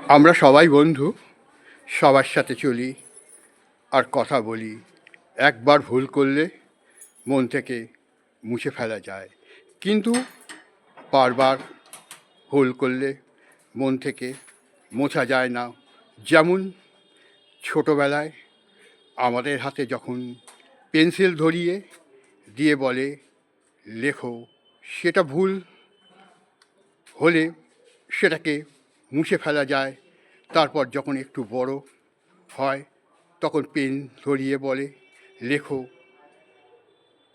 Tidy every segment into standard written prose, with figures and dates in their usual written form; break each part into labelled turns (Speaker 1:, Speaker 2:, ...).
Speaker 1: আমরা সবাই বন্ধু, সবার সাথে চলি আর কথা বলি। একবার ভুল করলে মন থেকে মুছে ফেলা যায়, কিন্তু বারবার ভুল করলে মন থেকে মোছা যায় না। যেমন ছোটোবেলায় আমাদের হাতে যখন পেন্সিল ধরিয়ে দিয়ে বলে লেখো, সেটা ভুল হলে সেটাকে মুছে ফেলা যায়। তারপর যখন একটু বড় হয় তখন পেন ধরিয়ে বলে লেখো,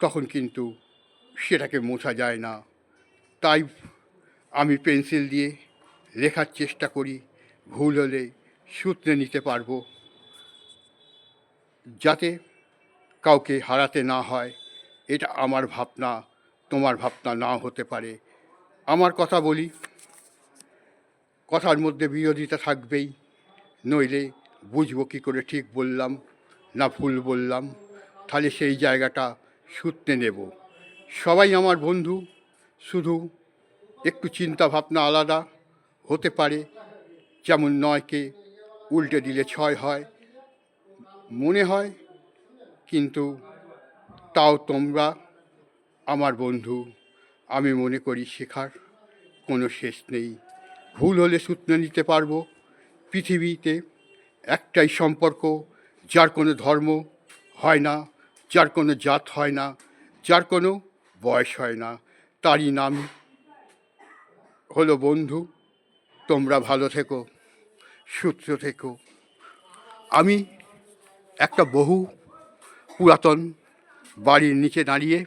Speaker 1: তখন কিন্তু সেটাকে মোছা যায় না। তাই আমি পেন্সিল দিয়ে লেখার চেষ্টা করি, ভুল হলে শুধরে নিতে পারবো, যাতে কাউকে হারাতে না হয়। এটা আমার ভাবনা, তোমার ভাবনা নাও হতে পারে। আমার কথা বলি, কথার মধ্যে বিরোধিতা থাকবেই, নইলে বুঝবো কী করে ঠিক বললাম না ভুল বললাম। তাহলে সেই জায়গাটা শুধরে নেব। সবাই আমার বন্ধু, শুধু একটু চিন্তা ভাবনা আলাদা হতে পারে। যেমন 9কে উল্টে দিলে 6 হয় মনে হয়, কিন্তু তাও তোমরা আমার বন্ধু। আমি মনে করি শেখার কোনো শেষ নেই। ভুল হলে শুধরে নিতে পারবো। পৃথিবীতে একটাই সম্পর্ক, যার কোনো ধর্ম হয় না, যার কোনো জাত হয় না, যার কোনো বয়স হয় না, তারই নাম হলো বন্ধু। তোমরা ভালো থেকো, সুস্থ থেকো। আমি একটা বহু পুরাতন বাড়ির নিচে দাঁড়িয়ে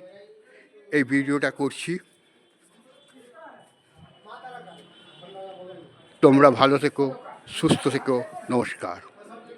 Speaker 1: এই ভিডিওটা করছি। তোমরা ভালো থেকো, সুস্থ থেকো। নমস্কার।